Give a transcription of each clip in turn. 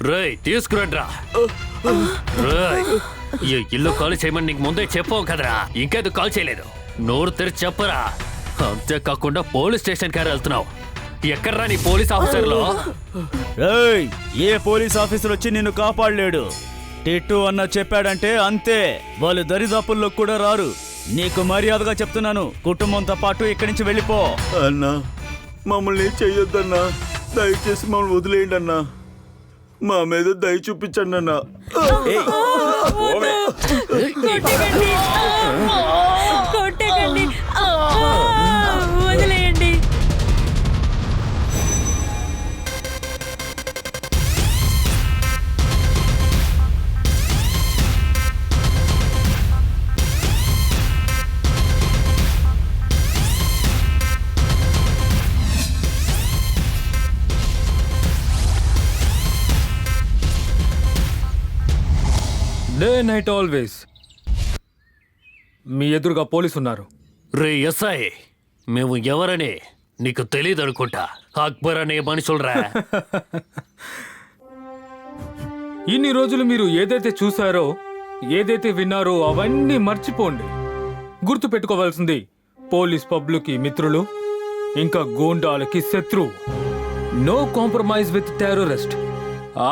రేయ్ తీసుకురండ్రా. రేయ్ ఈ ఇల్లు కాల్ చేయమని నీకు ముందే చెప్పావు కదరా, ఇంకేదో కాల్ చేయలేదు. నోరు తెరిచి చెప్పరా. అంతేకాకుండా పోలీస్ స్టేషన్ కారు వెళ్తున్నావు. ఎక్కడ్రా నీ పోలీస్ ఆఫీసర్లో? ఏ పోలీస్ ఆఫీసర్ వచ్చి నిన్ను కాపాడలేడు. టిట్టు అన్న చెప్పాడంటే అంతే, వాళ్ళు దరిదాపుల్లో కూడా రారు. నీకు మర్యాదగా చెప్తున్నాను, కుటుంబంతో పాటు ఇక్కడి నుంచి వెళ్ళిపో. అన్నా మమ్మల్ని చెయ్యొద్దన్నా, దయచేసి మమ్మల్ని వదిలేయండి అన్నా, మా మీద దయ చూపించండి అన్నా. కొట్టకండి, వదిలేయండి. Day night always. మీ ఎదురుగా పోలీసు ఉన్నారు. రే ఎస్ఐ, మేము ఎవరని నీకు తెలియదు అనుకుంటా. అక్బర్ అనే మనుషులరా. ఇన్ని రోజులు మీరు ఏదైతే చూసారో, ఏదైతే విన్నారో అవన్నీ మర్చిపోండి. గుర్తు పెట్టుకోవాల్సింది పోలీస్ పబ్లిక్కి మిత్రులు, ఇంకా గూండాలకి శత్రువు. No compromise with terrorist.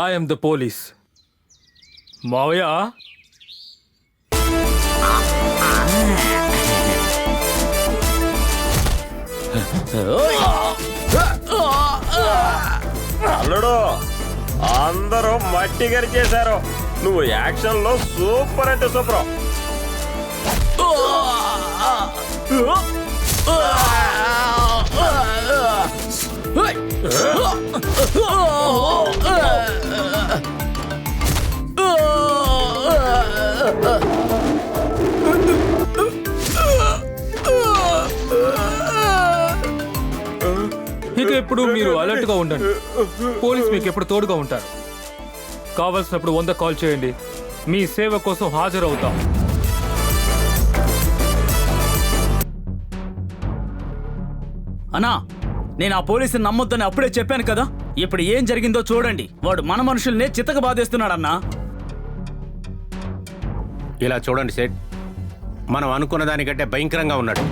I'm the police. మావయ్య, అల్లుడు అందరూ మట్టి గరి చేశారు. నువ్వు యాక్షన్ లో సూపర్ అంటే సూపర్. ఇక ఇప్పుడు మీరు అలర్ట్ గా ఉండండి. పోలీస్ మీకు ఎప్పుడు తోడుగా ఉంటారు. కావలసినప్పుడు 100 కాల్ చేయండి. మీ సేవ కోసం హాజరవుతాం. అన్నా, నేను ఆ పోలీసుని నమ్మొద్దని అప్పుడే చెప్పాను కదా. ఇప్పుడు ఏం జరిగిందో చూడండి. వాడు మన మనుషుల్నే చితక బాధేస్తున్నాడన్నా. ఇలా చూడండి సేట్, మనం అనుకున్న దానికంటే భయంకరంగా ఉన్నాడు.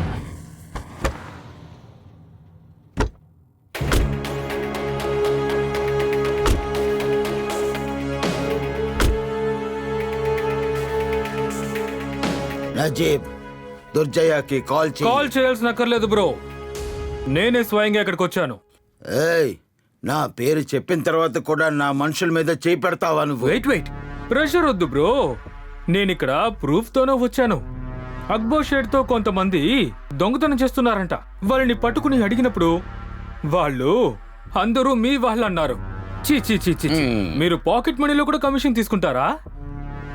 నజీబ్, దుర్జయ్యకి కాల్ చేయాల్సిన అక్కర్లేదు బ్రో. నేనే స్వయంగా ఇక్కడికి వచ్చాను. ఏయ్, నా పేరు చెప్పిన తర్వాత కూడా నా మనుషుల మీద చేయి పెడతావా నువ్వు? వెయిట్, ప్రెషర్ వద్దు బ్రో. నేనిక్కడ ప్రూఫ్ తోనే వచ్చాను. అక్బర్ షేడ్ తో కొంతమంది దొంగతనం చేస్తున్నారంట. వాళ్ళని పట్టుకుని అడిగినప్పుడు వాళ్ళు అందరూ మీ వాళ్ళు అన్నారు. చీ చీ చీ చీ, మీరు పాకెట్ మనీలో కూడా కమిషన్ తీసుకుంటారా?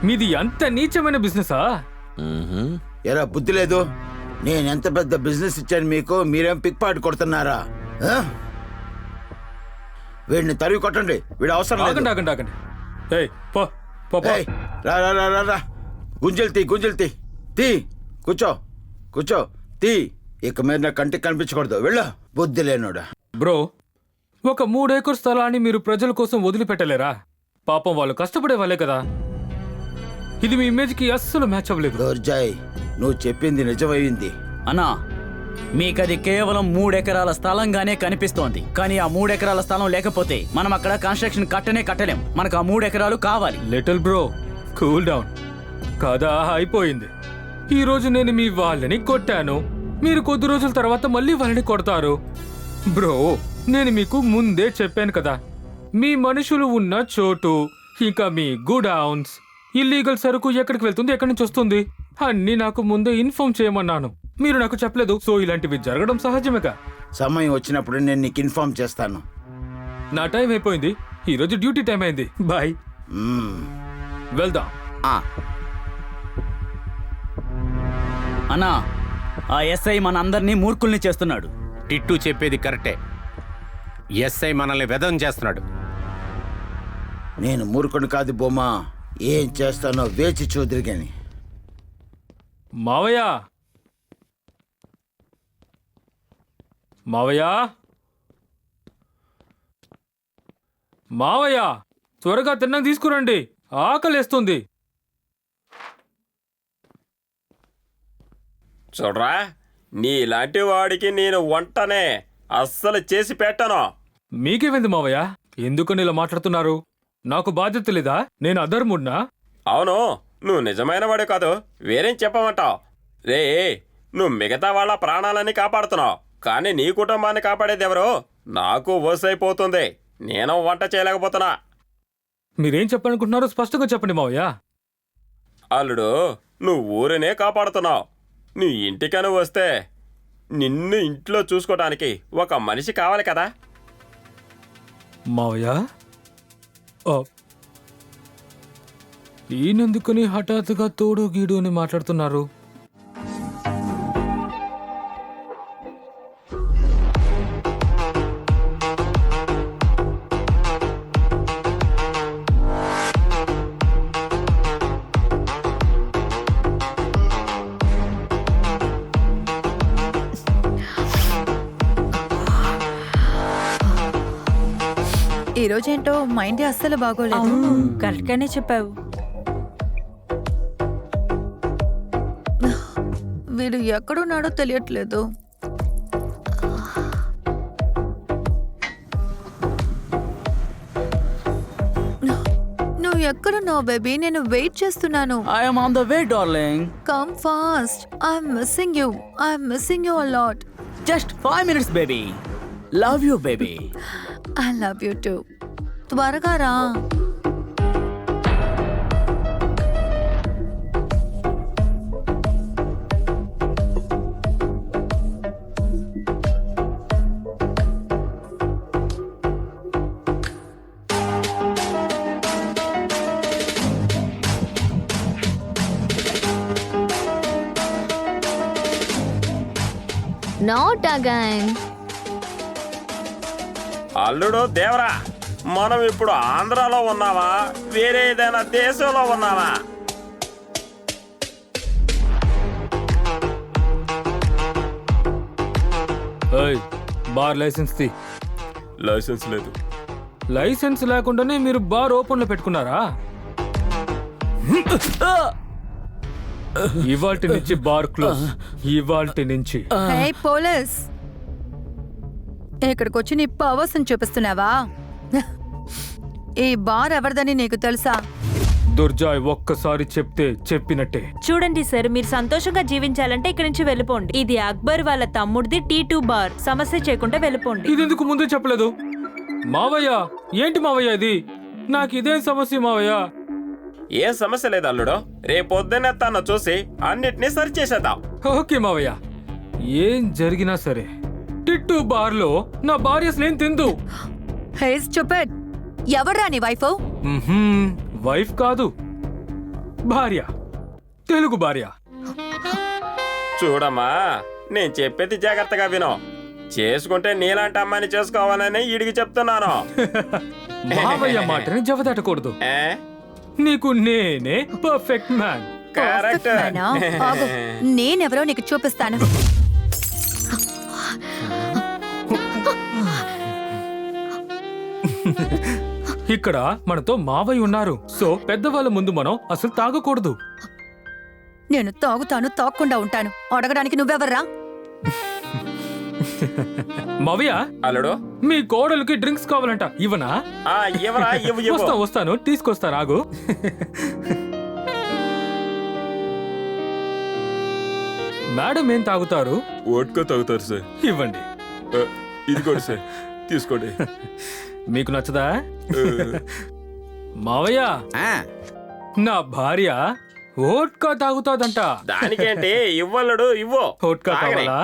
మీది అంత నీచమైన బిజినెసా? ఎరా బుద్ధి లేదు? నేనెంత పెద్ద బిజినెస్ ఇచ్చాను మీకు, మీరేం పిక్ పాటు కొడుతున్నారా? వీడిని తరిగి కొట్టండి, వీడు అవసరం లేదు. ఆగండి. ఏయ్, పో పో పో. ఏయ్, రా రా రా రా, గుంజలు తీ, కూర్చో, తీ. ఇక మీద నా కంటికి కనిపించకూడదు, వెళ్ళు. బుద్ధి లేనోడా. బ్రో, ఒక 3 ఏకర్ స్థలాన్ని మీరు ప్రజల కోసం వదిలిపెట్టలేరా? పాపం వాళ్ళు కష్టపడే వాళ్ళే కదా. ఇది మీ ఇమేజ్ కి అస్సలు మ్యాచ్ అవ్వలేదు. దోర్జాయ్, నువ్వు చెప్పింది నిజమైంది. అన్నా, మీకది కేవలం 3 ఎకరాల స్థలంగానే కనిపిస్తోంది. కానీ ఆ 3 ఎకరాల స్థలం లేకపోతే మనం అక్కడ కన్స్ట్రక్షన్ కట్టలేం. మనకు ఆ 3 ఎకరాలు కావాలి. Little bro, cool down. కదా అయిపోయింది. ఈ రోజు నేను మీ వాళ్ళని కొట్టాను, మీరు కొద్ది రోజుల తర్వాత మళ్ళీ వాళ్ళని కొడతారు. బ్రో, నేను మీకు ముందే చెప్పాను కదా, మీ మనుషులు ఉన్న చోటు, ఇంకా మీ గోడౌన్స్, ఇల్లీగల్ సరుకు ఎక్కడికి వెళ్తుంది, ఎక్కడి నుంచి వస్తుంది అన్నీ నాకు ముందే ఇన్ఫార్మ్ చేయమన్నాను. మీరు నాకు చెప్పలేదు. సో ఇలాంటివి జరగడం సహజమేగా. సమయం వచ్చినప్పుడు నేను నీకు ఇన్ఫార్మ్ చేస్తాను. నా టైం అయిపోయింది. ఈరోజు డ్యూటీ టైం అయింది. బాయ్. వెళ్దాం. అన్నా, ఆ ఎస్ఐ మన అందరినీ మూర్ఖుల్ని చేస్తున్నాడు. టిట్టు చెప్పేది కరెక్టే. ఎస్ఐ మనల్ని వెదం చేస్తున్నాడు. నేను మూర్ఖుడు కాదు బొమ్మా, ఏం చేస్తానో వేచి చూదురు గాని. మావయ్య, మావయ్య, త్వరగా తిన్నాక తీసుకురండి, ఆకలేస్తుంది. చూడరా, నీలాంటి వాడికి నేను వంటనే అస్సలు చేసి పెట్టను. మీకేమైంది మావయ్య? ఎందుకని ఇలా మాట్లాడుతున్నారు? నాకు బాధ్యత లేదా? నేను అధర్ముడినా? అవును, నువ్వు నిజమైన వాడు కాదు, వేరేం చెప్పమంటావు? రే, నువ్వు మిగతా వాళ్ళ ప్రాణాలని కాపాడుతున్నావు, కానీ నీ కుటుంబాన్ని కాపాడేది ఎవరు? నాకు ఓసైపోతుంది, నేను వంట చేయలేకపోతున్నా. మీరేం చెప్పాలనుకుంటున్నారో స్పష్టంగా చెప్పండి మావయ్య. అల్లుడు, నువ్వు ఊరినే కాపాడుతున్నావు. నీ ఇంటికని వస్తే నిన్ను ఇంట్లో చూసుకోవటానికి ఒక మనిషి కావాలి కదా. మావయ్య, ఈయనెందుకని హఠాత్తుగా తోడు గీడు అని మాట్లాడుతున్నారు? ఈ రోజేంటో మైండ్ అస్సలు బాగోలేదు. కరెక్ట్ గానే చెప్పావు. వీడు ఎక్కడున్నాడో తెలియట్లేదు. నువ్వు ఎక్కడున్నావు బేబీ? నేను వెయిట్ చేస్తున్నాను. I'm on the way darling. Come fast. I'm missing you. I'm missing you a lot. Just 5 minutes baby. Love you baby. I love you two. త్వరగా రా. Not again. అల్లుడు దేవరా, మనం ఇప్పుడు ఆంధ్రాలో ఉన్నావా, వేరే ఏదైనా దేశంలో ఉన్నావా? ఏయ్, బార్ లైసెన్స్ తీ. లైసెన్స్ లేదు. లైసెన్స్ లేకుండానే మీరు బార్ ఓపెన్ లో పెట్టుకున్నారా? ఇవాల్టి నుంచి బార్ క్లోజ్. ఇవాల్టి నుంచి. హే పోలీస్, ఇక్కడికి వచ్చి నీ పవర్స్ చూపిస్తున్నావా? ఈ బార్ ఎవరిదని నీకు తెలుసా? దుర్జాయ్ ఒక్కసారి చెప్తే చెప్పినట్టే. చూడండి సార్, మీరు సంతోషంగా జీవించాలంటే ఇక్కడి నుంచి వెళ్ళిపోండి. ఇది అక్బర్ వాళ్ళ తమ్ముడిది T2 బార్. సమస్య చేయకుండా వెళ్ళిపోండి. ఇదెందుకు ముందే చెప్పలేదు? మావయ్య, ఏంటి మావయ్య ఇది? నాకు ఇదేం సమస్య మావయ్య? ఏం సమస్య లేదు అల్లుడు, రేపొద్దునే తను చూసి అన్నిటినీ సరి చేసేద్దాం. ఓకే మావయ్య, ఏం జరిగినా సరే T2 బార్ లో నా భార్య స్నేహం తిందు. హే స్టూపిడ్, ఎవర్రా నీ వైఫ్? వైఫ్ కాదు, భార్య. తెలుగు భార్య. చూడమ్మా, నేను చెప్పేది జాగ్రత్తగా విను. చేసుకుంటే నీలాంటి అమ్మాయిని చేసుకోవాలని ఈడికి చెప్తున్నాను. మావయ్య మాటని జవదాటకూడదు. ఏ? నీకు నేనే పర్ఫెక్ట్ మ్యాన్. కరెక్ట్. నేనెవరో నీకు చూపిస్తాను. ఇక్కడ మనతో మావయ్య ఉన్నారు, సో పెద్దవాళ్ళ ముందు మనం అసలు తాగకూడదు. నేను తాగుతాను, తాగకుండా ఉంటాను. అడగడానికి నువ్వెవర్రా? మావయ్య, అల్లుడు, మీ కోడలికి డ్రింక్స్ కావాలంట, ఇవ్వనా? ఎవరా? వస్తాను, తీసుకొస్తా, రాగు. మేడం ఏం తాగుతారు? వోడ్కా తాగుతారు సార్. ఇవ్వండి. ఇదిగోండి సార్, తీసుకోండి. మీకు నచ్చదా? మావయ్య, నా భార్య వోడ్కా తాగుతాదంట. దానికేంటి, ఇవ్వలుడు, ఇవ్వు. వోడ్కా కావాలా?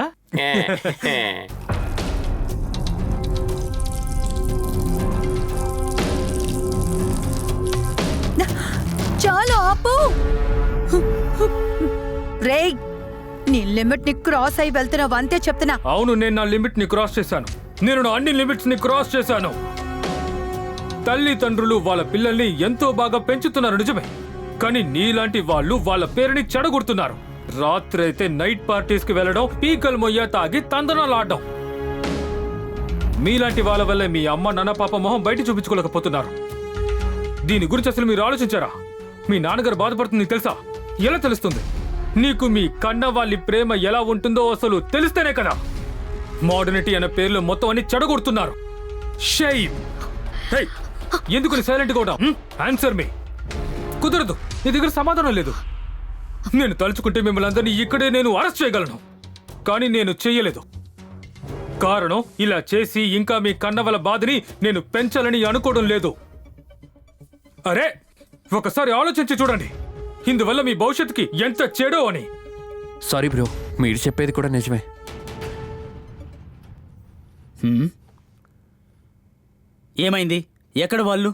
చాలు ఆపు. రేయ్, నీ లిమిట్ ని క్రాస్ అయి వెళ్తున్నావు అంతే చెప్తున్నా. అవును, నేను నా లిమిట్ ని క్రాస్ చేశాను. నేను నా అన్ని లిమిట్స్ ని క్రాస్ చేశాను. తల్లిదండ్రులు వాళ్ళ పిల్లల్ని ఎంతో బాగా పెంచుతున్నారు, నిజమే. కానీ నీలాంటి వాళ్ళు వాళ్ళ పేరుని చెడగొడుతున్నారు. రాత్రి అయితే నైట్ పార్టీస్ కి వెళ్ళడం, పీకల్ మొయ్య తాగి తందనాలాడడం. మీలాంటి వాళ్ళ వల్ల మీ అమ్మ నాన్న పాప మొహం బయట చూపించుకోలేకపోతున్నారు. దీని గురించి అసలు మీరు ఆలోచించారా? మీ నాన్నగారు బాధపడుతుంది తెలుసా? ఎలా తెలుస్తుంది? నీకు మీ కన్న వాళ్ళ ప్రేమ ఎలా ఉంటుందో అసలు తెలిస్తేనే కదా మోడర్నిటీ అనే పేర్లు మొత్తం అన్ని చెడగొడుతున్నారు. షేమ్! హే, ఎందుకు సైలెంట్గా ఉంటావు? ఆన్సర్ మీ. కుదరదు, నీ దగ్గర సమాధానం లేదు. నేను తలుచుకుంటే మిమ్మల్ని అందరినీ ఇక్కడే నేను అరెస్ట్ చేయగలను, కానీ నేను చెయ్యలేదు. కారణం, ఇలా చేసి ఇంకా మీ కన్నవల బాధని నేను పెంచాలని అనుకోవడం లేదు. అరే, ఒకసారి ఆలోచించి చూడండి, ఇందువల్ల మీ భవిష్యత్తుకి ఎంత చెడో అని. సారీ బ్రో, మీరు చెప్పేది కూడా నిజమే. ఏమైంది? ఎక్కడ వాళ్ళు?